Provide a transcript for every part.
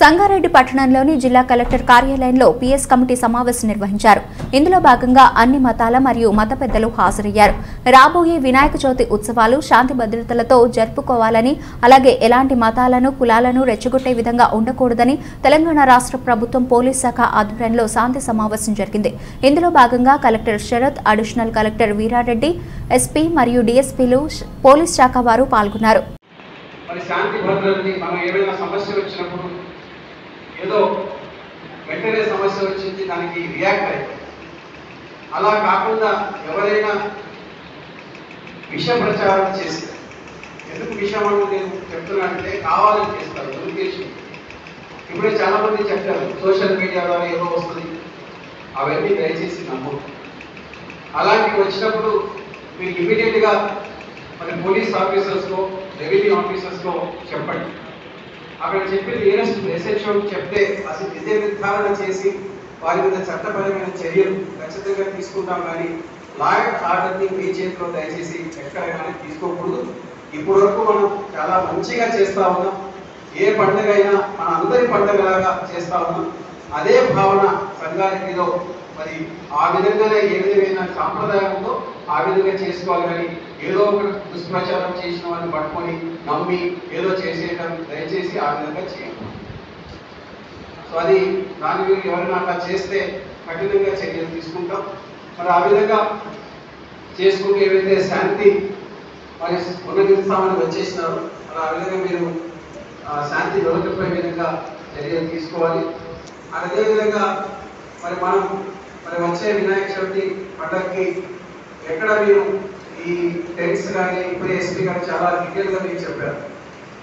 సంగారెడ్డి పట్టణంలోని జిల్లా కలెక్టర్ కార్యాలయంలో పీఎస్ కమిటీ సమావేశం నిర్వహించారు. ఇందులో భాగంగా అన్ని మతాల మరియు మత పెద్దలు హాజరయ్యారు. రాబోయే వినాయక చవితి ఉత్సవాలు శాంతి భద్రతలతో జరుపుకోవాలని, అలాగే ఎలాంటి మతాలను కులాలను రెచ్చగొట్టే విధంగా ఉండకూడదని తెలంగాణ రాష్ట్ర ప్రభుత్వం పోలీస్ శాఖ ఆధ్వర్యంలో శాంతి సమావేశం జరిగింది. ఇందులో భాగంగా collector Sharath, additional collector Veerareddy, SP మరియు డీఎస్పీలు, పోలీస్ శాఖ వారు పాల్గొన్నారు. మరి శాంతి భద్రతని మనం ఏమైనా సమస్య వచ్చినప్పుడు ఏదో వెంటనే సమస్య వచ్చింది దానికి రియాక్ట్ అయిపోయింది. అలా కాకుండా ఎవరైనా విష ప్రచారం చేస్తే, ఎందుకు విషయం అని నేను చెప్తున్నానంటే కావాలని చేస్తారు, దురుద్దేశం. ఇప్పుడే చాలా మంది చెప్పారు సోషల్ మీడియా ద్వారా ఏదో వస్తుంది, అవన్నీ దయచేసి నమ్మకం. అలాంటివి వచ్చినప్పుడు మీరు ఇమీడియట్గా మరి పోలీస్ ఆఫీసర్స్లో, రెవెన్యూ ఆఫీసర్స్లో చెప్పండి. అక్కడ చెప్పిన నియరెస్ట్ ఎస్హెచ్ఓ చెప్తే అసలు నిజ నిర్ధారణ చేసి వారి మీద చట్టపరమైన చర్యలు ఖచ్చితంగా తీసుకుంటాం. కానీ లా అండ్ ఆర్డర్ని మీ చేతిలో దయచేసి ఎక్కడైనా తీసుకోకూడదు. ఇప్పటి వరకు మనం చాలా మంచిగా చేస్తూ ఉన్నాం. ఏ పండుగ అయినా మన అందరి పండుగలాగా చేస్తూ ఉన్నాం. అదే భావన సంగారెడ్డిలో మరి ఆ విధంగానే ఏ విధమైన సాంప్రదాయం ఉందో ఆ విధంగా చేసుకోవాలి. కానీ ఏదో ఒక దుష్ప్రచారం చేసిన వాళ్ళని పట్టుకొని నమ్మి ఏదో చేసేయడం దయచేసి ఆ విధంగా చేయండి. సో అది దాని మీద ఎవరైనా అట్లా చేస్తే కఠినంగా చర్యలు తీసుకుంటాం. మరి ఆ విధంగా చేసుకుంటే ఏవైతే శాంతి మరి పునరుద్ధరిస్తామని వచ్చేసినారు, మరి ఆ విధంగా మీరు శాంతి దొరకపోయే విధంగా చర్యలు తీసుకోవాలి. అదేవిధంగా మరి మనం వచ్చే వినాయక చవితి పండుగకి ఎక్కడ మీరు ఈ టెంట్స్ కానీ ఇప్పుడు ఎస్పీ గారు చాలా డీటెయిల్గా మీకు చెప్పారు.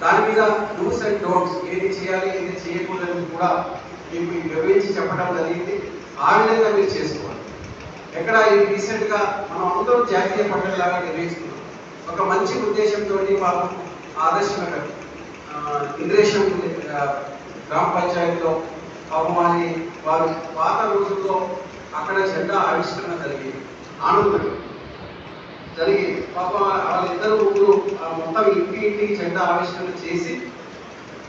దాని మీద డూస్ అండ్ డోంట్స్, ఏది చేయాలి ఏది చేయకూడదని కూడా మీకు వివరించి చెప్పడం జరిగింది. ఆ విధంగా మీరు చేసుకోవాలి. ఎక్కడ ఈ రీసెంట్గా మనం అందరూ జాతీయ పండుగలాగా నిర్వహిస్తున్నాం. ఒక మంచి ఉద్దేశంతో వాళ్ళు ఆదర్శనగర్ ఇంద్రేశం గ్రామ పంచాయతీలో పాపమాని వారు పాత రోజుల్లో అక్కడ జెండా ఆవిష్కరణ జరిగింది. ఆనందంగా జరిగి పాప వాళ్ళిద్దరు ముగ్గురు మొత్తం ఇంటికి జెండా ఆవిష్కరణ చేసి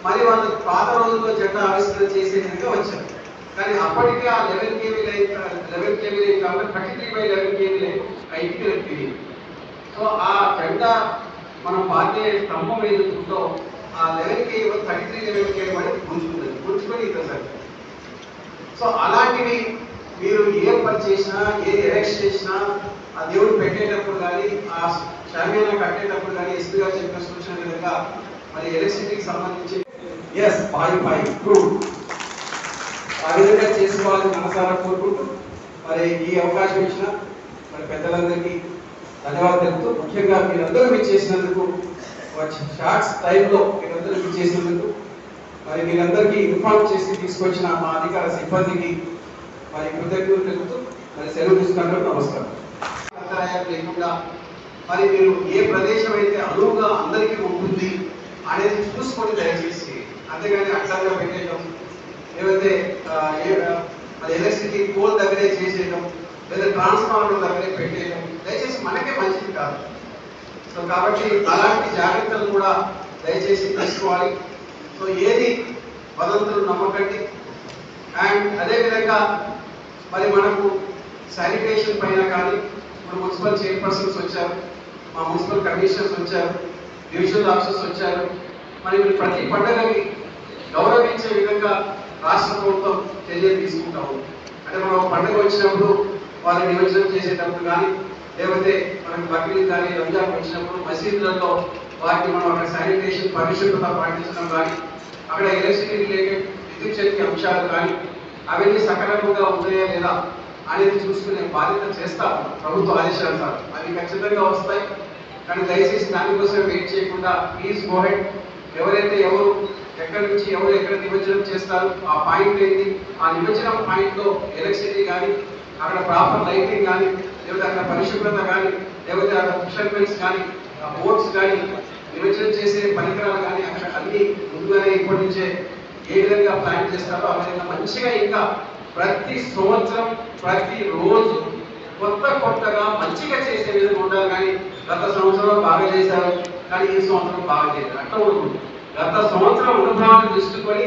మరి వాళ్ళు పాత రోజుల్లో జెండా ఆవిష్కరణ చేసే విధంగా వచ్చారు. కానీ అప్పటికే ఆ 11 kV లైన్ కాబట్టి 33/11 kV లైన్ ఆ ఇంటికి తిరిగింది. సో ఆ జెండా మనం పాతే స్తంభం ఏదైతుందో ఆ 11 kV 33/11 kV అనేది గుంజుకొని ఇంకా సార్. సో అలాంటివి మీరు ఏ పని చేసినా, ఏది ఎరెక్ట్ చేసినా ఆ దేవుడు పెట్టేటప్పుడు కానీ, ఆ షామియానా కట్టేటప్పుడు కానీ ఎస్పీ గారు చెప్పిన సూచన విధంగా మరి ఎలక్ట్రిసిటీకి సంబంధించి ఆ విధంగా చేసుకోవాలని మనసారా కోరుకుంటూ మరి ఈ అవకాశం ఇచ్చిన మరి పెద్దలందరికీ ధన్యవాదాలు తెలుపుతూ, ముఖ్యంగా మీరందరూ ఇచ్చేసినందుకు షార్ట్స్ టైంలో మీరందరూ ఇచ్చేసినందుకు మరి మీరందరికీ ఇన్ఫార్మ్ చేసి తీసుకొచ్చిన మా అధికార సిబ్బందికి మరి కృతజ్ఞతలు తెలుపుతూ మరి సెలవు తీసుకున్నాను. నమస్కారం. అంతరాయం లేకుండా మరి మీరు ఏ ప్రదేశం అయితే అనువుగా అందరికీ ఉంటుంది అనేది చూసుకొని దయచేసి, అంతేగాని అడ్డంగా పెట్టేయడం, ఏవైతే మరి ఎలక్ట్రిసిటీ పోల్ దగ్గరే చేసేయడం లేదా ట్రాన్స్ఫార్మర్ దగ్గరే పెట్టేయడం దయచేసి మనకే మంచిది కాదు. సో కాబట్టి అలాంటి జాగ్రత్తలు కూడా దయచేసి తీసుకోవాలి. సో ఏది వదంతులు నమ్మకండి. అండ్ అదేవిధంగా మరి మనకు శానిటేషన్ పైన కానీ ఇప్పుడు మున్సిపల్ చైర్పర్సన్స్ వచ్చారు, మా మున్సిపల్ కమిషనర్స్ వచ్చారు, డివిజనల్ ఆఫీసర్స్ వచ్చారు. మరి ప్రతి పండుగని గౌరవించే విధంగా రాష్ట్ర ప్రభుత్వం చర్యలు తీసుకుంటాము. అంటే మనం పండుగ వచ్చినప్పుడు వారిని నిమజ్జనం చేసేటప్పుడు కానీ, లేకపోతే మనకు బక్రీద్ కానీ రంజాన్ వచ్చినప్పుడు మసీదులలో వాటిని మనం అక్కడ శానిటేషన్ పరిశుభ్రత పాటించడం కానీ, అక్కడ ఎలక్ట్రిసిటీ రిలేటెడ్ విద్యుత్ శక్తి అంశాలు కానీ అవన్నీ సకాలంగా ఉన్నాయా లేదా అనేది చూసుకునే బాధ్యత చేస్తాము ప్రభుత్వ ఆదేశానుసారం. అవి ఖచ్చితంగా వస్తాయి. కానీ దయచేసి దానికోసం వెయిట్ చేయకుండా ప్లీజ్ గో హెడ్. ఎవరైతే ఎవరు ఎక్కడి నుంచి ఎవరు ఎక్కడ నిమజ్జనం చేస్తారు, ఆ పాయింట్ ఏంటి, ఆ నిమజ్జనం పాయింట్లో ఎలక్ట్రిసిటీ కానీ, అక్కడ ప్రాపర్ లైటింగ్ కానీ, లేకపోతే అక్కడ పరిశుభ్రత కానీ, లేకపోతే అక్కడ ఫిషర్మెన్స్ కానీ, బోట్స్ కానీ, నిమజ్జనం చేసే పరికరాలు కానీ అక్కడ అన్ని ముందుగానే ఇప్పటి నుంచే ఏ విధంగా ప్లాన్ చేస్తారో ఆ విధంగా మంచిగా ఇంకా ప్రతి సంవత్సరం ప్రతి రోజు కొత్తగా మంచిగా చేసే విధంగా ఉండాలి. కానీ గత సంవత్సరం బాగా చేశారు కానీ ఈ సంవత్సరం బాగా చేశారు అట్లా ఉండకూడదు. గత సంవత్సరం అనుభవాన్ని దృష్టికొని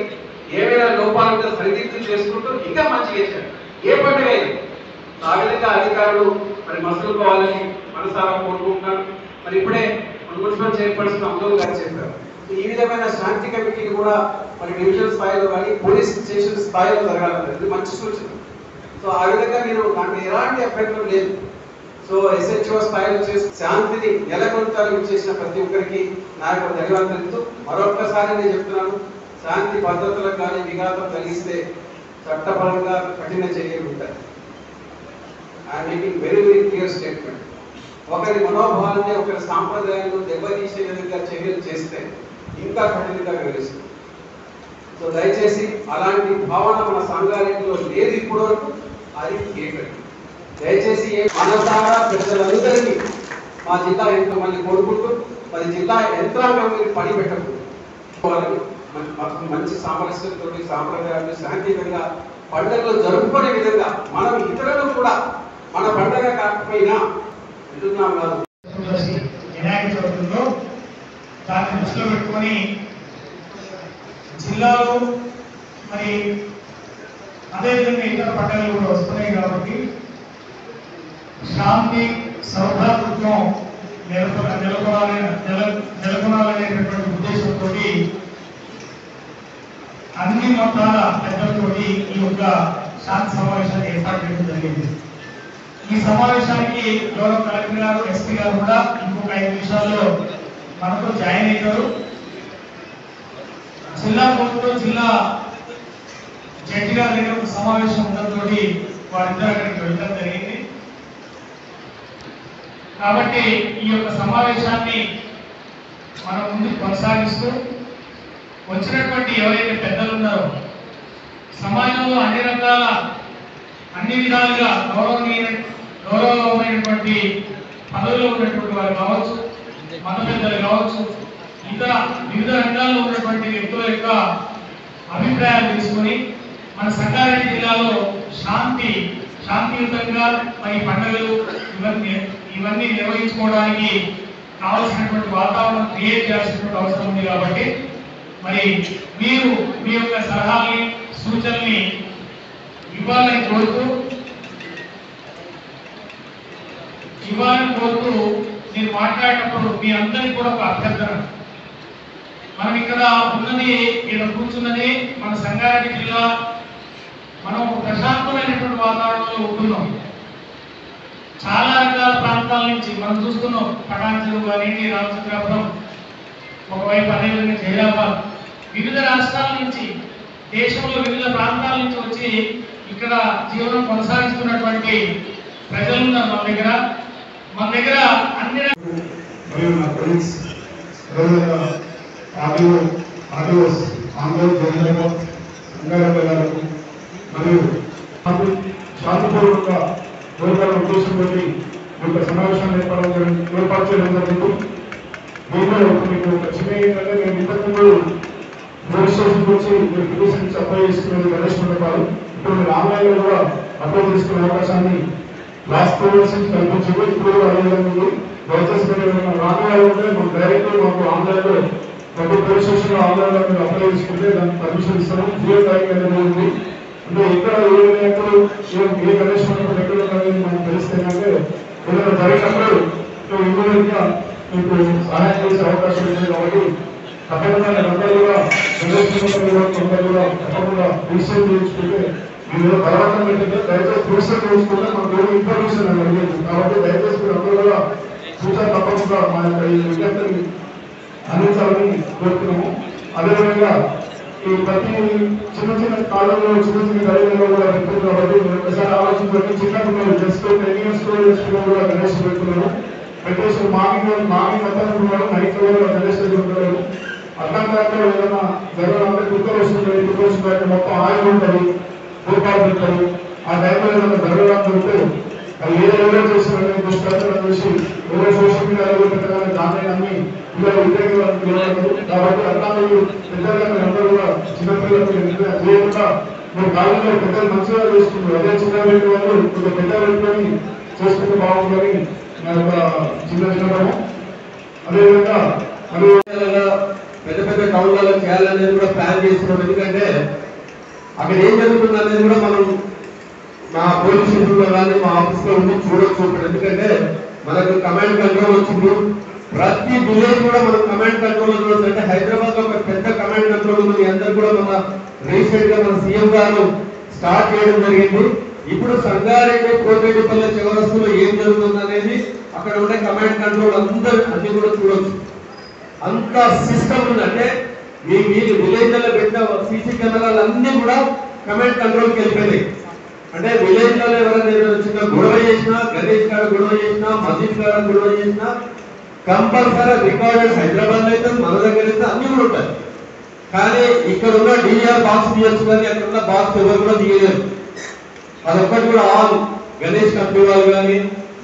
ఏమైనా లోపాలు ఉంటే సరిదిద్దు చేసుకుంటూ ఇంకా మంచిగా చేశారు. ఏ పండుగ అయింది ఆ విధంగా అధికారులు మరి మసులుకోవాలని మనసారా కోరుకుంటున్నాను. మరి ఇప్పుడే మున్సిపల్ చైర్పర్సన్ అమలు గారు చెప్పారు, ఈ విధమైన శాంతి కమిటీని కూడా మరి డివిజన్ స్థాయిలో కానీ పోలీస్ స్టేషన్ స్థాయిలో జరగాలన్నారు. ఇది మంచి సూచన. సో ఆ విధంగా మీరు దాంట్లో ఎలాంటి అభ్యంతరం లేదు. సో SHO స్థాయిలో చేసి శాంతిని నెలకొల్పాలని చేసిన ప్రతి ఒక్కరికి నా యొక్క ధన్యవాదాలు. మరొక్కసారి నేను చెప్తున్నాను, శాంతి భద్రతలకు కానీ విఘాతం కలిగిస్తే చట్టపరంగా కఠిన చర్యలు ఉంటాయి. I'm making very very clear statement. ఒకరి మనోభావాన్ని ఒకరి సాంప్రదాయాలను దెబ్బతీసే విధంగా చర్యలు చేస్తే ఇంకా కఠినంగా వివరిస్తుంది. సో దయచేసి అలాంటి భావన మన సంఘాలయంలో లేదు ఇప్పటి వరకు, అది ఏకటి. దయచేసి మనసారా ప్రజలందరికీ మా జిల్లా మళ్ళీ కోరుకుంటూ మరి జిల్లా యంత్రాంగం మీరు పని పెట్టకూడదు. మంచి సామరస్యంతో సాంప్రదాయాన్ని శాంతియుతంగా పండుగలు జరుపుకునే విధంగా మనం ఇతరులను కూడా మన పండుగ కాకపోయినా వింటున్నాం కాదు. వినాయక చవితిలో దాన్ని దృష్టిలో పెట్టుకొని జిల్లాలో మరి అదేవిధంగా ఇతర పండుగలు కూడా వస్తున్నాయి కాబట్టి శాంతి సౌహార్దత్వం నెలకొనాలనేటువంటి ఉద్దేశంతో అన్ని మతాల పెద్దలతోటి ఈ యొక్క శాంతి సమావేశాన్ని ఏర్పాటు చేయడం జరిగింది. ఈ సమావేశానికి గౌరవ కలెక్టర్ గారు, SP గారు కూడా ఇంకొక 5 నిమిషాల్లో మనతో జాయిన్ అయ్యారు. జిల్లా కోర్టులో జిల్లా జడ్జి గారి దగ్గర ఒక సమావేశం ఉండడంతో వారిద్దరు అక్కడికి వెళ్ళడం జరిగింది. కాబట్టి ఈ యొక్క సమావేశాన్ని మనం ముందుకు కొనసాగిస్తూ వచ్చినటువంటి ఎవరైతే పెద్దలు ఉన్నారో సమాజంలో అన్ని విధాలుగా గౌరవమైనటువంటి పదవుల్లో ఉన్నటువంటి వారు కావచ్చు, మత పెద్దలు కావచ్చు, ఇతర వివిధ రంగాల్లో ఉన్నటువంటి వ్యక్తుల యొక్క అభిప్రాయాలు తీసుకొని మన సంగారెడ్డి జిల్లాలో శాంతియుతంగా మరి పండుగలు ఇవన్నీ నిర్వహించుకోవడానికి కావాల్సినటువంటి వాతావరణం క్రియేట్ చేయాల్సినటువంటి అవసరం ఉంది. కాబట్టి మరి మీరు మీ యొక్క సలహాలని సూచనల్ని ఇవ్వాలని కోరుతూ నేను మాట్లాడేటప్పుడు మీ అందరికీ కూడా ఒక అభ్యర్థన, మనం ఇక్కడ ఉన్నది ఇక్కడ కూర్చున్నది మన సంగారెడ్డి జిల్లా, మనం ప్రశాంతమైనటువంటి వాతావరణంలో ఉంటున్నాం. చాలా రకాల ప్రాంతాల నుంచి మనం చూస్తున్నాం, పటాన్చెరు కానీ రామచంద్రాపురం, ఒకవైపు అదేవిధంగా జైరాబాద్, వివిధ రాష్ట్రాల నుంచి దేశంలో వివిధ ప్రాంతాల నుంచి వచ్చి ఇక్కడ జీవనం కొనసాగిస్తున్నటువంటి ప్రజలు ఉన్నారు మన దగ్గర అన్ని మరియు శాంతిపూర్వకంగా ఉద్దేశంతో సమావేశాన్ని ఏర్పాటు చేయడం జరిగింది. దీంట్లో మీకు ఒక చిన్న ఏంటంటే, నేను ఇంతకుముందు పోలీస్ స్టేషన్కి వచ్చి మీరు పిటిషన్ అప్లై చేసుకునేది గణేష్ మండపాలు, ఇప్పుడు మీరు ఆన్లైన్లో కూడా అప్లై చేసుకునే అవకాశాన్ని లాస్ట్ 2 years నుంచి కల్పించింది. ఇప్పుడు కూడా అదే విధంగా ఉంది. దయచేసి ఆన్లైన్లో ఉంటే మాకు డైరెక్ట్ మాకు ఆన్లైన్లో పోలీస్ స్టేషన్లో ఆన్లైన్లో మీరు అప్లై చేసుకుంటే దానికి పర్మిషన్ ఇస్తాము. జియో ట్యాగింగ్ అనేది ఉంది. అంటే ఇక్కడ ఎప్పుడు ఏ గణేష్ మండపం ఎక్కడ ఉన్నది మనకు తెలిస్తే ఏంటంటే ఏదైనా జరిగినప్పుడు ఇమ్మీడియట్గా మీకు సహాయం చేసే అవకాశం ఉంది. కాబట్టి తప్పకుండా అందరూ కూడా తప్పకుండా రిజిస్టర్ చేయించుకుంటే మీరు తర్వాత ఏంటంటే దయచేసి రిజిస్టర్ చేయించుకుంటే మనకు ఏమి ఇన్ఫర్మేషన్ అడిగేది. కాబట్టి దయచేసి మీరు అందరూ కూడా సూచన తప్పకుండా మా యొక్క ఈ విజ్ఞప్తిని అందించాలని కోరుతున్నాము. అదేవిధంగా ఈ ప్రతి చిన్న కాలంలో చిన్న గడిలో కూడా పెడుతుంది. కాబట్టి మీరు ఒకసారి ఆలోచించి చిన్నప్పుడు జస్ట్ 10 years కూడా గణేష్ పెడుతున్నారు. పెట్టేసి మార్నింగ్ మొత్తం నైట్ కూడా గణేష్ ఉంటారు. అర్థం కాక ఏదైనా జరగాలంటే కుక్కర్ వస్తుంది, మొత్తం ఆయిల్ ఉంటుంది, రూపాయలు పెడతారు. ఆ టైంలో ఏదైనా జరగాలంటే అది ఏదో చేస్తున్నారని దుష్ప్రచారం చేసి ఏదో సోషల్ మీడియాలో పెట్టగానే దాన్ని అన్ని పిల్లలు వ్యతిరేకంగా. కాబట్టి అట్లా మీరు పెద్దగా అందరూ కూడా చిన్నపిల్లలకు చేయకుండా మీరు కాలంలో పెద్దలు మంచిగా చేసుకుంటారు. అదే చిన్న వ్యక్తి వాళ్ళు కొంచెం పెద్ద వ్యక్తిని చేసుకుంటే బాగుంటుందని నా యొక్క చిన్న చిన్నము. అదేవిధంగా మరి పెద్ద టౌన్లలో చేయాలనేది కూడా ప్లాన్ చేస్తున్నాం. ఎందుకంటే అక్కడ ఏం జరుగుతుంది అనేది కూడా మనం మా పోలీస్ స్టేషన్లో కానీ మా ఆఫీస్లో ఉండి చూడొచ్చు. ఎందుకంటే మనకు కమాండ్ కంట్రోల్ వచ్చింది. ప్రతి విలేజ్ కూడా మనం కమాండ్ కంట్రోల్ చూడొచ్చు. అంటే హైదరాబాద్ లో ఒక పెద్ద కమాండ్ కంట్రోల్ ఉంది. అందరూ కూడా మన రీసెంట్ గా మన సీఎం గారు స్టార్ట్ చేయడం జరిగింది. ఇప్పుడు సంగారెడ్డి కోటేటిపల్లి చివరస్తులో ఏం జరుగుతుంది అనేది అక్కడ ఉండే కమాండ్ కంట్రోల్ అందరూ అన్ని కూడా చూడొచ్చు. అంత సిస్టమ్ ఉంది. అంటే మీ విలేజ్ లో పెట్టిన సీసీ కెమెరాలు అన్ని కూడా కమాండ్ కంట్రోల్కి వెళ్ళిపోయినాయి. అంటే విలేజ్ లో ఎవరైనా చిన్న గొడవ చేసినా, గణేష్ గారు గొడవ చేసినా, మసీద్ గారు గొడవ చేసినా కంపల్సరీ రికార్డెడ్ హైదరాబాద్ లో అయితే మన దగ్గర అయితే అన్ని కూడా ఉంటాయి. కానీ ఇక్కడ ఉన్న డిఆర్ బాక్స్ తీయచ్చు, కానీ అక్కడ ఉన్న బాక్స్ ఎవరు కూడా తీయలేరు. అదొక్కటి కూడా ఆల్ గణేష్ కంపెనీ వాళ్ళు కానీ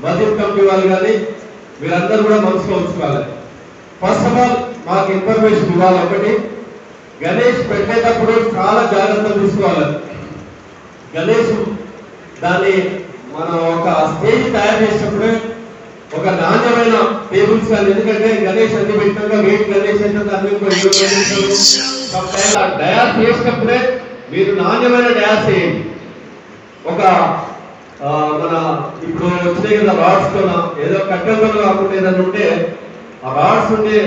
మసీద్ కంపెనీ వాళ్ళు కానీ వీరందరూ కూడా మనసులో ఉంచుకోవాలి. ఫస్ట్ ఆఫ్ ఆల్ మాకు ఇన్ఫర్మేషన్ ఇవ్వాలి. ఒకటి, గణేష్ పెట్టేటప్పుడు చాలా జాగ్రత్తలు తీసుకోవాలి. గణేష్ దాన్ని మనం ఒక స్టేజ్ తయారు చేసినప్పుడే ఒక నాణ్యమైన టేబుల్స్ కానీ, ఎందుకంటే గణేష్ అన్ని పెట్టినాక వెయిట్ గణేష్ అయితే డయాస్ చేసినప్పుడే మీరు నాణ్యమైన డయాస్ చేయండి. ఒక మన ఇప్పుడు వచ్చినాయి కదా రాడ్స్ తో, ఏదో కట్టెలతో కాకుండా ఏదైనా ఉంటే ఆ రాడ్స్ ఉండే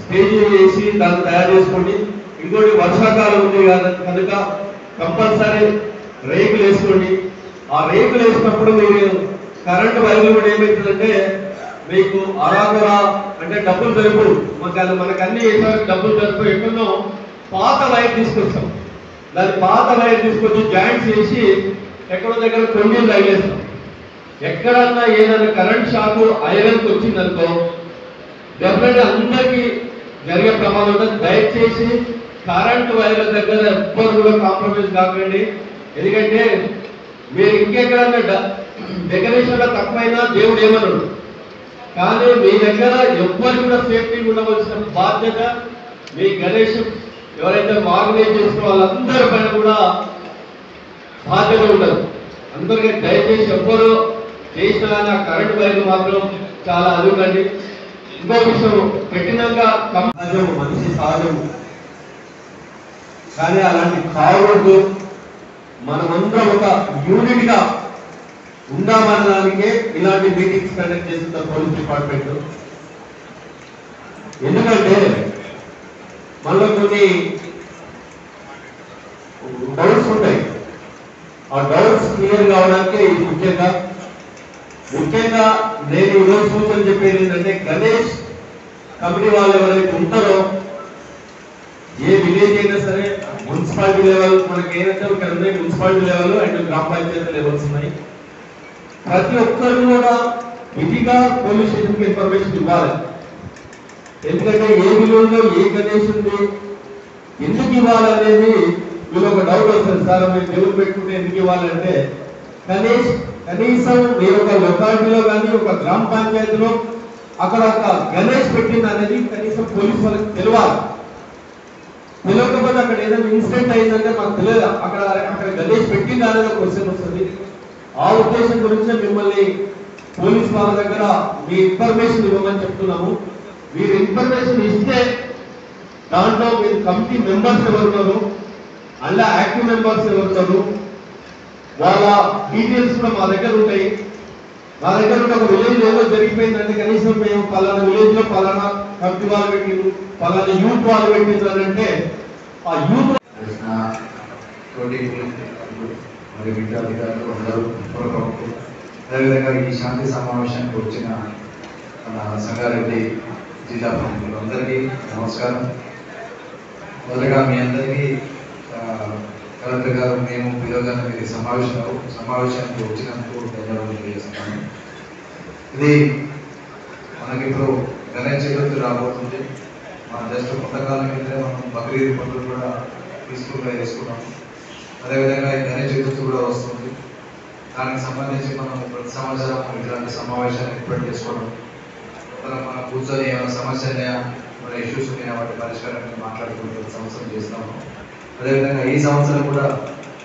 స్టేజ్ వేసి దాన్ని తయారు చేసుకోండి. ఇంకోటి వర్షాకాలం ఉంది కనుక కంపల్సరీ రేకులు వేసుకోండి. ఆ రేకులు వేసినప్పుడు మీరు కరెంటు వైర్లు కూడా ఏమవుతుందంటే మీకు అరాకురా అంటే డబ్బులు సరిపోదు. మనకు అన్ని వేసేవారికి డబ్బులు సరిపోయి ఎక్కడో పాత వైర్ తీసుకొస్తాం. దాన్ని పాత వైర్ తీసుకొచ్చి జాయింట్స్ వేసి ఎక్కడో దగ్గర కొన్ని తగిలేస్తాం. ఎక్కడన్నా ఏదైనా కరెంట్ షాక్ ఐరన్కి వచ్చిందనుకో డెఫినెట్గా అందరికీ జరిగే ప్రమాదం ఉంటుంది. దయచేసి కరెంట్ వైర్ల దగ్గర ఎవ్వరు కూడా కాంప్రమైజ్ కాకండి. ఎందుకంటే మీరు ఇంకెక్కడన్నా డెకరేషన్ లో తక్కువైనా దేవుడు ఏమన్నాడు, కానీ మీ దగ్గర ఎవ్వరు కూడా సేఫ్టీ ఉండవలసిన బాధ్యత మీ గణేష్ ఎవరైతే ఆర్గనైజ్ చేసిన వాళ్ళందరి పైన కూడా బాధ్యత ఉండదు. అందరికీ దయచేసి ఎవ్వరు చేసినా కానీ ఆ కరెంట్ వైర్లు మాత్రం చాలా అదుకండి. ఇంకో విషయం, పెట్టినాక సహజము, మనిషి సహజము, కానీ అలాంటి కావద్దు. మనమందరం ఒక యూనిట్ గా ఉందామనడానికే ఇలాంటి మీటింగ్స్ కండక్ట్ చేస్తున్న పోలీస్ డిపార్ట్మెంట్. ఎందుకంటే మనలో కొన్ని డౌట్స్ ఉంటాయి. ఆ డౌట్స్ క్లియర్ కావడానికి ఇది ముఖ్యంగా నేను ఈరోజు సూచన చెప్పేది ఏంటంటే, గణేష్ కమిటీ వాళ్ళు ఎవరైతే ఉంటారో ఏ విలేజ్ అయినా సరే, మున్సిపాలిటీ లెవెల్ మనకి ఏదైతే ఇక్కడ ఉన్నాయి మున్సిపాలిటీ లెవెల్ అండ్ గ్రామ పంచాయతీ లెవెల్స్ ఉన్నాయి. ప్రతి ఒక్కరు కూడా విధిగా పోలీస్ స్టేషన్కి ఇన్ఫర్మేషన్ ఇవ్వాలి. ఎందుకంటే ఏ విలేజ్ లో ఏ గణేష్ ఉంది, ఎందుకు ఇవ్వాలి అనేది వీళ్ళు ఒక డౌట్ వస్తుంది. సార్ మీరు దేవుడు పెట్టుకుంటే ఎందుకు ఇవ్వాలంటే, కనీసం మీరు ఒక లొకాలిటీలో కానీ ఒక గ్రామ పంచాయతీలో అక్కడ ఒక గణేష్ పెట్టింది అనేది కనీసం పోలీసు వాళ్ళకి తెలియాలి. తెలియకపోతే అక్కడ ఏదైనా ఇన్సిడెంట్ అయిందంటే మాకు తెలియదు, అక్కడ గణేష్ పెట్టింది అనేది క్వశ్చన్ వస్తుంది. ఆ ఉద్దేశం గురించి మిమ్మల్ని పోలీస్ వాళ్ళ దగ్గర మీ ఇన్ఫర్మేషన్ ఇవ్వమని చెప్తున్నాము. మీరు ఇన్ఫర్మేషన్ ఇస్తే దాంట్లో మీరు కమిటీ మెంబర్స్ ఎవరున్నారు, అలా యాక్టివ్ మెంబర్స్ ఎవరున్నారు, వాళ్ళ డీటెయిల్స్ కూడా మా దగ్గర ఉంటాయి. మా దగ్గర ఉంటే ఒక విలేజ్ ఏదో జరిగిపోయిందంటే కనీసం మేము పలానా విలేజ్ లో పలానా కమిటీ వాళ్ళు పెట్టిండ్రు, పలానా యూత్ వాళ్ళు పెట్టిండ్రు అని అంటే ఆ యూత్ మరి విద్యార్థులు అందరూ అదేవిధంగా ఈ శాంతి సమావేశానికి వచ్చిన మన సంగారెడ్డి జిల్లా ప్రముఖులు అందరికీ నమస్కారం. మొదటగా మీ అందరికీ కలెక్టర్ గారు మేము పిలవగానే మీరు సమావేశానికి వచ్చినందుకు ధన్యవాదాలు తెలియజేస్తున్నాను. ఇది మనకిప్పుడు గణేష్ చతుర్థి రాబోతుంది. మన జస్ట్ కొంతకాలం కింద మనం బక్రీద్ పండుగ కూడా పీస్ఫుల్గా చేసుకున్నాము. అదేవిధంగా ఈ గణేష్ చతుర్థి కూడా వస్తుంది. దానికి సంబంధించి మనం ప్రతి సంవత్సరం ఇట్లాంటి సమావేశాన్ని ఏర్పాటు చేసుకోవడం, మనం కూర్చొని ఏమైనా సమస్య మన ఇష్యూస్ ఉన్నాయా వాటి పరిష్కారాన్ని మాట్లాడుకుంటూ ప్రతి సంవత్సరం చేస్తాము. అదేవిధంగా ఈ సంవత్సరం కూడా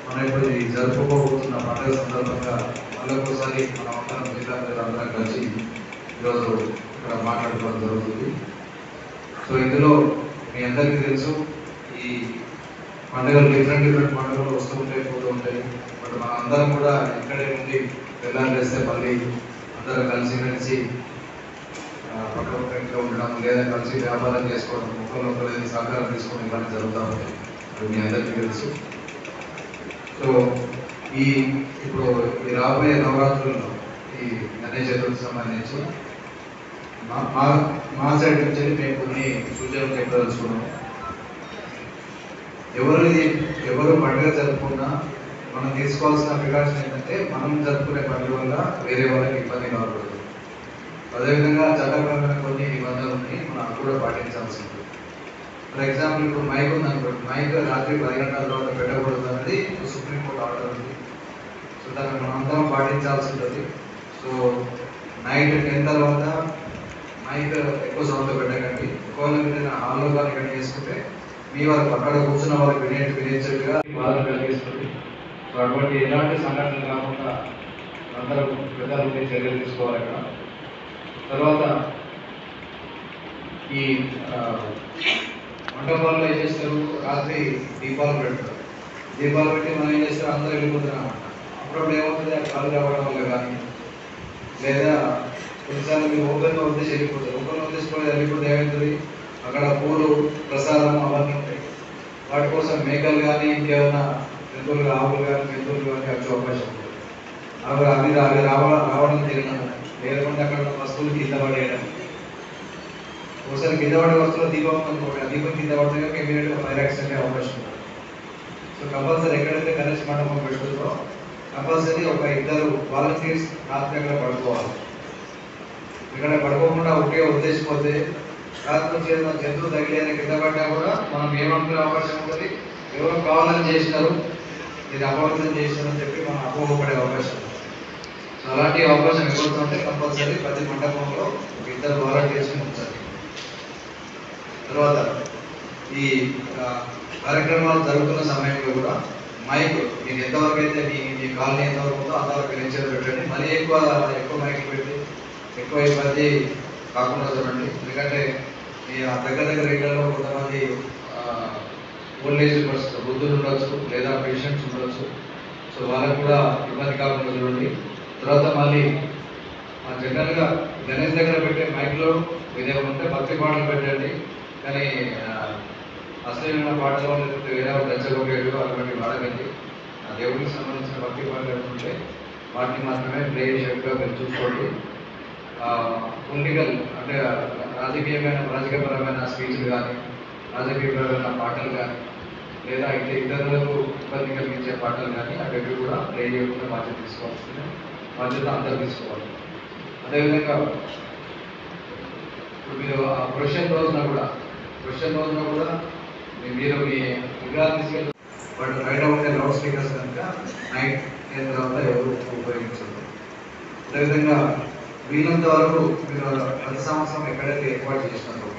మనం ఇప్పుడు జరుపుకోబోతున్న పండుగ సందర్భంగా మళ్ళొకసారి మన అందరం జిల్లా అందరం కలిసి ఈరోజు ఇక్కడ మాట్లాడుకోవడం జరుగుతుంది. సో ఇందులో మీ అందరికీ తెలుసు, ఈ పండుగలు డిఫరెంట్ పండుగలు వస్తూ ఉంటాయి, పోతూ ఉంటాయి. బట్ మన అందరం కూడా ఇక్కడే ఉండి వెళ్ళాలేస్తే మళ్ళీ అందరం కలిసి పక్క ఇంట్లో ఉండడం లేదా కలిసి వ్యాపారం చేసుకోవడం, ఒకరినొకరు సహకారం తీసుకోవడం ఇవన్నీ జరుగుతూ ఉంటాయి. అది మీ అందరికీ తెలుసు. సో ఇప్పుడు ఈ రాబోయే నవరాత్రుల్లో ఈ గణేష్ చతుర్థికి సంబంధించి మా సైడ్ నుంచి మేము కొన్ని సూచనలు చెప్పదలుచుకున్నాము. ఎవరు పండుగ జరుపుకున్నా మనం తీసుకోవాల్సిన ప్రికాషన్ ఏంటంటే మనం జరుపుకునే పండుగ వల్ల వేరే వాళ్ళకి ఇబ్బంది కాకూడదు. అదేవిధంగా చట్టపరమైన కొన్ని నిబంధనలు ఉన్నాయి, మనం కూడా పాటించాల్సి ఉంటుంది. ఫర్ ఎగ్జాంపుల్ ఇప్పుడు మైక్ ఉంది అనుకోండి, మైక్ రాత్రి 10 గంటల తర్వాత పెట్టకూడదు అనేది సుప్రీంకోర్టు ఆర్డర్ ఉంది. సో దాన్ని మనం అందరం పాటించాల్సి ఉంటుంది. సో నైట్ 10 తర్వాత మైక్ ఎక్కువ సౌండ్తో పెట్టకండి. ఒకవేళ మీరు హాల్లో కానీ ఇక్కడ చేసుకుంటే మీ వాళ్ళకి అక్కడ కూర్చున్న వాళ్ళకి వినేటట్టుగా బాధ కలిగిస్తుంది. సో అటువంటి ఎలాంటి సంఘటనలు కాకుండా అందరూ పెద్దలు చర్యలు తీసుకోవాలి. అక్కడ తర్వాత ఈ మంటపాల్లో ఏం చేస్తారు, రాత్రి దీపాలు పెడతారు. దీపాలు పెట్టి మనం ఏం చేస్తారు, అందరూ వెళ్ళిపోతున్నాం అన్నమాట. అప్పుడప్పుడు ఏమవుతుంది, ఆ కాలు రావడం వల్ల కానీ లేదా కొన్నిసార్లు మీరు ఓపెన్గా వదిలేసి వెళ్ళిపోతారు. ఓపెన్గా వదిలేసిపోయి వెళ్ళిపోతే ఏమవుతుంది, అక్కడ పూలు ప్రసాదం అవన్నీ ఉంటాయి. వాటి కోసం మేకలు కానీ ఇంకేమైనా జంతువులు ఆవులు కానీ జంతువులు కానీ వచ్చే అవకాశం ఉంటుంది. అవి రావడం తినడం, లేకుంటే అక్కడ వస్తువులు కింద పడేయడం. ఒకసారి కింద పడే వస్తువులు దీపం అనుకోండి, ఆ దీపం కింద పడితే కనుక ఇమీడియట్గా ఫైర్ యాక్సిడెంట్ అయ్యే అవకాశం ఉంటుంది. సో కంపల్సరీ ఎక్కడైతే గణేష్ మండపం పెడుతుందో కంపల్సరీ ఒక 2 వాలంటీర్స్ రాత్రి అక్కడ పడుకోవాలి. ఇక్కడ పడుకోకుండా ఒకే ఉద్దేశిపోతే రాత్రి చేసిన జంతువు తగిలేని కింద పడ్డా కూడా మనం ఏమనుకునే అవకాశం ఉంటుంది, ఎవరో కావాలని చేసినారు, ఇది అపవిత్రం చేసినారని చెప్పి మనం అపోహపడే అవకాశం ఉంది. సో అలాంటి అవకాశం ఎవరుతుంటే కంపల్సరీ ప్రతి మండపంలో 2 వాలంటీర్స్ ఉంచాలి. తర్వాత ఈ కార్యక్రమాలు జరుగుతున్న సమయంలో కూడా మైక్ మీకు ఎంతవరకు అయితే మీ కాలనీ ఎంతవరకు ఉందో అంతవరకు నిలిచేది పెట్టండి. మరీ ఎక్కువ మైక్ పెట్టి ఎక్కువ ఇబ్బంది కాకుండా చూడండి. ఎందుకంటే మీ దగ్గర ఇళ్లలో కొంతమంది ఓల్డేజ్ వృద్ధులు ఉండొచ్చు లేదా పేషెంట్స్ ఉండొచ్చు. సో వాళ్ళకు కూడా ఇబ్బంది కాకుండా చూడండి. తర్వాత మళ్ళీ జనరల్గా గణేష్ దగ్గర పెట్టే మైక్లో ఇదేమైనా ఉంటే భక్తి పాటలు పెట్టండి. కానీ అసలైన పాటలు లేకపోతే వేరే దచ్చగొట్టేడు అటువంటి వాడకండి. దేవుడికి సంబంధించిన భక్తి పాటలు ఉంటే వాటిని మాత్రమే ప్లే చేసేట్టుగా మీరు చూసుకోండి. పొలిటికల్ అంటే రాజకీయపరమైన స్పీచ్లు కానీ రాజకీయపరమైన పాటలు కానీ లేదా ఇతరులకు ఇబ్బంది కలిగించే పాటలు కానీ అవి కూడా ప్లే చేయకుండా బాధ్యత తీసుకోవాల్సింది, బాధ్యత అందరూ తీసుకోవాలి. అదేవిధంగా ఇప్పుడు మీరు ఆ క్వశ్చన్ రోజున కూడా మీరు మీ విగ్రహాలు తీసుకెళ్ళి బట్ బయట ఉండే లౌడ్ స్పీకర్స్ కనుక నైట్ 10 తర్వాత ఎవరు ఉపయోగించరు. అదేవిధంగా వీళ్ళంత వరకు మీరు ప్రతి సంవత్సరం ఎక్కడైతే ఏర్పాటు చేసినారో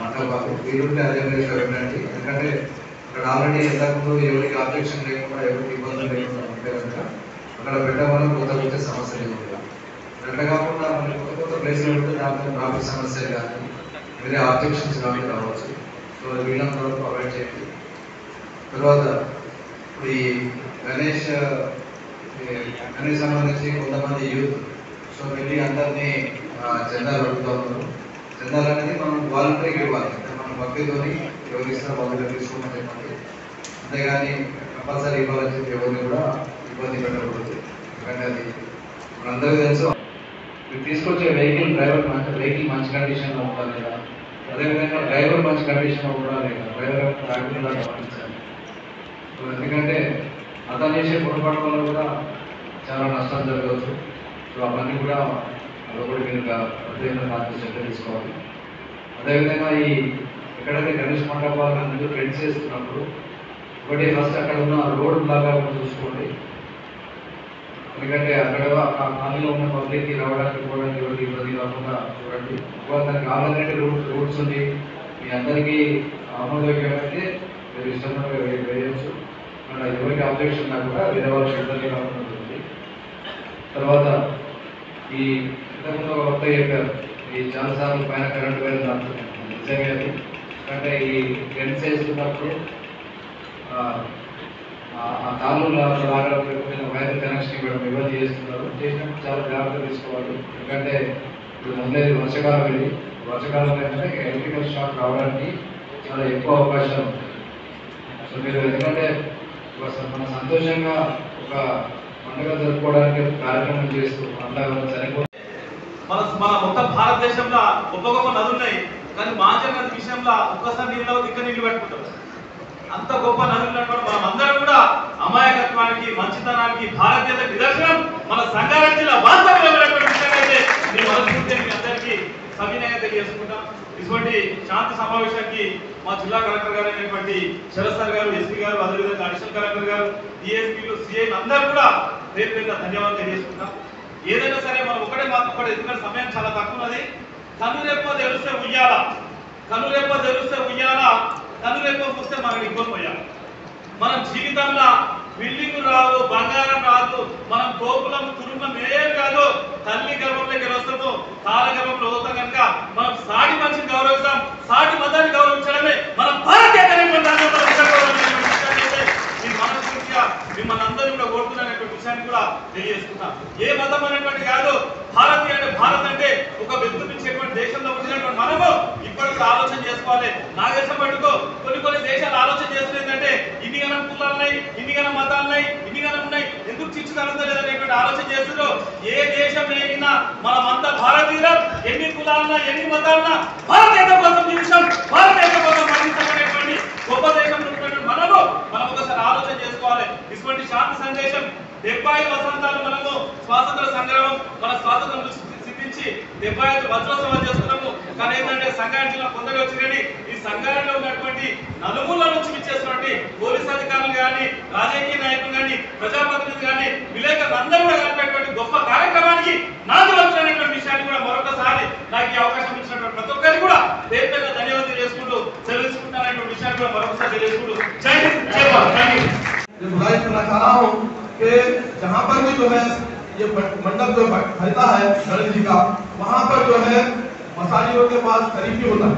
మండపాలు వీలుంటే అదే ప్లేస్లో పెట్టండి. ఎందుకంటే అక్కడ ఆల్రెడీ ఎంతకుముందు ఎవరికి ఆబ్జెక్షన్ లేకుండా ఎవరికి ఇబ్బందులు లేకుండా ఉంటే కనుక అక్కడ పెట్టడం వల్ల కొత్త సమస్యలు ఏముంటాయి. అట్లా కాకుండా మళ్ళీ కొత్త ప్లేస్లో ఉంటే దాంట్లో ట్రాఫిక్ సమస్యలు కానీ వేరే ఆబ్జెక్షన్స్ కానీ రావచ్చు. సో వీళ్ళంత వరకు అవాయిడ్ చేయండి. తర్వాత ఇప్పుడు ఈ గణేష్ సంబంధించి కొంతమంది యూత్ సో వెళ్ళి అందరినీ చందాలు అడుగుతూ ఉన్నారు. చందాలు అనేది మనం వాలంటరీగా ఇవ్వాలి. మనం భక్తితోని ఎవరు ఇస్తారో వాళ్ళు తీసుకోమని చెప్పండి. అంతేగాని కంపల్సరీ ఇవ్వాలని చెప్పి ఎవరిని కూడా ఇబ్బంది పెట్టకూడదు. ఎందుకంటే అది మనందరికీ తెలుసు. మీరు తీసుకొచ్చే వెహికల్ మంచి కండిషన్లో ఉండాలి లేదా, అదేవిధంగా డ్రైవర్ మంచి కండిషన్లో ఉండాలి లేదా, డ్రైవర్ ట్రాఫిక్లో గమనించాలి. ఎందుకంటే అతను చేసే పొరపాటు వల్ల కూడా చాలా నష్టం జరగవచ్చు. సో అవన్నీ కూడా అదొకటి మీరు ప్రత్యేకంగా శ్రద్ధ తీసుకోవాలి. అదేవిధంగా ఈ ఎక్కడైతే గణేష్ మండపాలను ముందు ట్రెండ్ చేస్తున్నప్పుడు ఒకటి ఫస్ట్ అక్కడ ఉన్న రోడ్ లాగా చూసుకోండి. ఎందుకంటే అక్కడ ఆ ఖాళీలో ఉన్న పబ్లిక్కి రావడానికి పోవడానికి ఎవరికి ఇబ్బంది కాకుండా చూడండి. ఒకవేళ దానికి ఆల్టర్నేటివ్ రూట్స్ ఉండి మీ అందరికీ ఆమోదయోగ్యమైతే మీరు ఇష్టంగా వేయవచ్చు. మన ఎవరికి ఆబ్జెక్షన్ ఉన్నా కూడా వేరే వాళ్ళకి ఇబ్బంది కాకుండా ఉంటుంది. తర్వాత ఈ ఇంతకుముందు ఒక వక్త చెప్పారు, ఈ చాలాసార్లు పైన కరెంటు వైర్ దాటుతుంది నిజమే. అంటే ఈ టెంట్స్ వేస్తున్నప్పుడు ఆ కాలువలో రావడం వైర్ కనెక్షన్ ఇవ్వడం ఇవన్నీ చేస్తున్నారు. చేసినప్పుడు చాలా జాగ్రత్త తీసుకోవాలి. ఎందుకంటే ఇప్పుడు ఉండేది వర్షాకాలం, వెళ్ళి వర్షాకాలంలో ఏంటంటే ఎలక్ట్రికల్ షాక్ రావడానికి చాలా ఎక్కువ అవకాశాలు ఉంటాయి. సో మీరు ఎందుకంటే మన సంతోషంగా ఒక పండుగ జరుపుకోవడానికి కార్యక్రమం చేస్తూ అంతా చనిపో మన మొత్తం భారతదేశంలో గొప్ప నదులు ఉన్నాయి, కానీ మాంజర్ నది విషయంలో ఒక్కసారి నీళ్ళు దిక్క నీళ్ళు పెట్టుకుంటాం. అంత గొప్ప నదులు ఉన్నటువంటి మనం అందరం కూడా అమాయకత్వానికి, మంచితనానికి, భారతీయత నిదర్శనం మన సంగారెడ్డి జిల్లా వాస్తవికమైనటువంటి విషయంగా అయితే నేను మనస్ఫూర్తిగా మీ అందరికీ సవినయంగా తెలియజేసుకుంటాం. ఇటువంటి శాంతి సమావేశానికి మా జిల్లా కలెక్టర్ గారు అయినటువంటి శరత్ సార్ గారు, ఎస్పీ గారు, అదేవిధంగా అడిషనల్ కలెక్టర్ గారు, డిఎస్పీలు, సిఐలు అందరూ కూడా పేరు పేరుగా ధన్యవాదాలు తెలియజేసుకుంటాం. ఏదైనా సరే మనం ఒకటే ఎందుకంటే సమయం చాలా తక్కువ ఉన్నది. కనురెప్ప తెలిస్తే ఉయ్యాల, కనురెప్ప తెలిస్తే ఉయ్యాల, కనురెప్ప చూస్తే మనకి ఇంకొనిపోయాలి. మనం జీవితంలో బిల్డింగ్ రాదు, బంగారం రాదు, మనం తోపులం కుటుంబం ఏం కాదు, తల్లి గర్భంలోకి వస్తాము, కాల గర్భంలో అవుతాం. కనుక మనం సాటి మనిషిని గౌరవిస్తాం, సాటి మతాన్ని గౌరవించడమే మన మనస్ఫూర్తిగా మిమ్మల్ని అందరూ కూడా కోరుతున్నటువంటి విషయాన్ని కూడా తెలియజేస్తున్నాం. ఏ మతం అనేటువంటి కాదు, భారతీయ అంటే భారత్ అంటే ఒక వెతుపించేటువంటి దేశంలో ఉండినటువంటి మనము ఇప్పటికీ ఆలోచన చేసుకోవాలి. నా దేశం పట్టుకో కొన్ని దేశాలు ఆలోచన చేస్తున్నదంటే ఇన్ని గణం కులాలు ఉన్నాయి, ఇన్ని గణం మతాలు ఉన్నాయి, ఇన్ని గణం ఉన్నాయి, ఎందుకు చిచ్చు కలుగుతలేదనేటువంటి ఆలోచన చేస్తున్నారు. ఏ దేశం ఏమైనా మనమంతా భారతీయులం, ఎన్ని కులాలన్నా ఎన్ని మతాలన్నా భారతీయత కోసం జీవిస్తాం, భారతీయత కోసం మరణించబడేటువంటి గొప్ప దేశంలో ఉన్నటువంటి మనం ఒకసారి ఆలోచన చేసుకోవాలి. ఇటువంటి శాంతి సందేశం 75 వసంతాలు మనము స్వాతంత్ర సంగ్రామం, మన స్వాతంత్రం సిద్ధించి 75 వజ్రోత్సవాలు చేస్తున్నాము. కానీ ఏంటంటే సంగారెడ్డి జిల్లా కొందరు వచ్చి కానీ ఈ సంగారెడ్డిలో ఉన్నటువంటి నలుమూల నుంచి విచ్చేసినటువంటి పోలీస్ అధికారులు కానీ, రాజకీయ నాయకులు కానీ, ప్రజాప్రతినిధులు కానీ, విలేకరులు అందరూ కూడా కలిపేటువంటి గొప్ప కార్యక్రమానికి నాకు వచ్చినటువంటి విషయాన్ని కూడా మరొకసారి నాకు ఈ అవకాశం ఇచ్చినటువంటి ప్రతి ఒక్కరికి కూడా పేరుగా ధన్యవాదాలు చేసుకుంటూ తెలుసుకుంటానటువంటి విషయాన్ని కూడా మరొకసారి తెలియజేసుకుంటూ జై హింద్, జై భారత్. गुजारिश करना चाह रहा हूँ कि जहाँ पर भी जो है ये मंडप जो रहता है गणेश जी का, वहाँ पर जो है मसाजिदों के पास शरीफी होता है,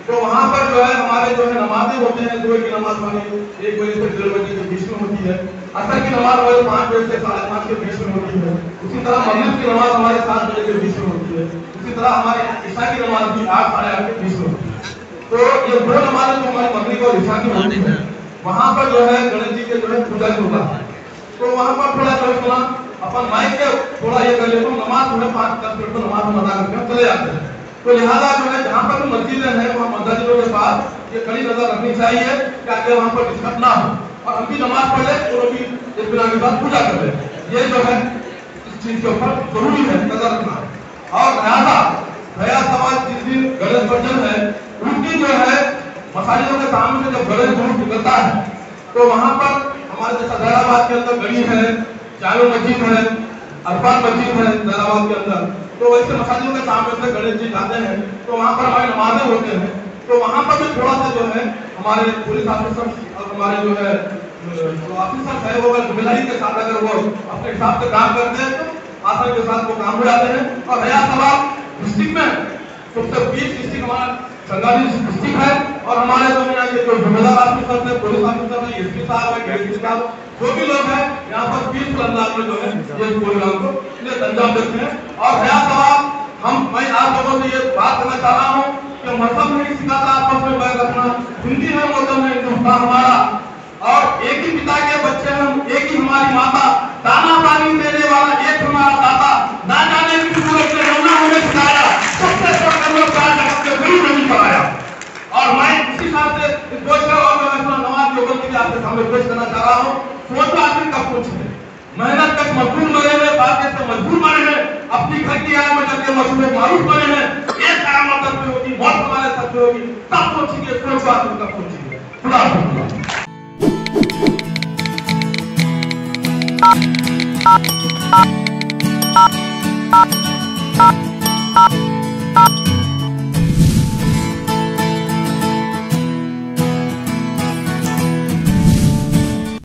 तो वहाँ पर जो है हमारे जो है नमाजें होते हैं। सुबह की नमाज माने 1 बजे से 1:30 बजे के बीच में होती है, असर की नमाज हमारे 5 बजे से 5:30 के बीच में होती है, उसी तरह मगरिब की नमाज हमारे 7 बजे के बीच में होती है, उसी तरह हमारे ईशा की नमाज भी 8 साढ़े 8 के बीच में होती है। तो ये 2 नमाजें जो हमारी मगरिब और ईशा की होती है, वहाँ पर जो है गणेश जी के जो है पूजा होता है। तो वहाँ पर थोड़ा थोड़ा अपन माइक के थोड़ा ये कर लेते हैं, नमाज थोड़ा 5-10 मिनट में नमाज अदा करके चले जाते हैं। तो लिहाजा जो है जहाँ पर मस्जिदें हैं वहाँ मस्जिदों के पास ये कड़ी नजर रखनी चाहिए ताकि वहाँ पर दिक्कत ना हो और हम भी नमाज पढ़ ले और भी इस बिना के साथ पूजा कर ले। ये जो है इस चीज के ऊपर जरूरी है नजर रखना। और नया सवाल जिस दिन गणेश पूजन है उनकी जो है मसाजिदों के सामने से जब गणेश जुलूस निकलता है तो वहाँ पर हमारे जैसा जैराबाद के अंदर गली है, जानो मस्जिद है, अरफान मस्जिद है जैराबाद के अंदर, तो वैसे मसाजिदों के सामने से गणेश जी जाते हैं तो वहाँ पर हमारी नमाजें होते हैं। तो वहाँ पर भी थोड़ा सा जो है हमारे पुलिस ऑफिसर और हमारे जो है ऑफिसर है वो जिम्मेदारी के साथ अगर वो अपने हिसाब से काम करते हैं तो आसानी के साथ वो काम हो जाते हैं। और नया सवाल डिस्ट्रिक्ट में सबसे 20 डिस्ट्रिक्ट हमारा संगारेड्डी डिस्ट्रिक्ट है और हमारे जो यहाँ के जो जिम्मेदार ऑफिसर है, पुलिस ऑफिसर है, एसपी साहब है, डीएसपी साहब, जो भी लोग हैं यहाँ पर 20 अंदाज में जो है ये प्रोग्राम को अंजाम देते हैं। और नया सवाल मैं आप लोगों से ये बात करना चाह रहा हूँ कि मजहब नहीं सिखाता आपस में बैर रखना, हिंदी है मौसम है हिंदुस्तान हमारा और एक ही पिता के बच्चे हम, एक ही हमारी माता, दाना पानी देने वाला एक हमारा दाता, ना जाने की सूरत में रोना हमें सिखाया, सबसे कराया। और मैं इसी साथ से इस बोझ और नमाज के ऊपर आपके सामने पेश करना चाह रहा हूँ। सोचो आखिर कब पहुंचे, मेहनत तक मजबूर मरे हैं, बातें से मजबूर मरे हैं, अपनी घर की आग में जबकि मशहूर मारूफ मरे हैं, एक कयामत तक में होगी, मौत हमारे साथ में होगी, तब सोचिए सोचो आखिर कब पहुंचेंगे। खुदा हाफिज़।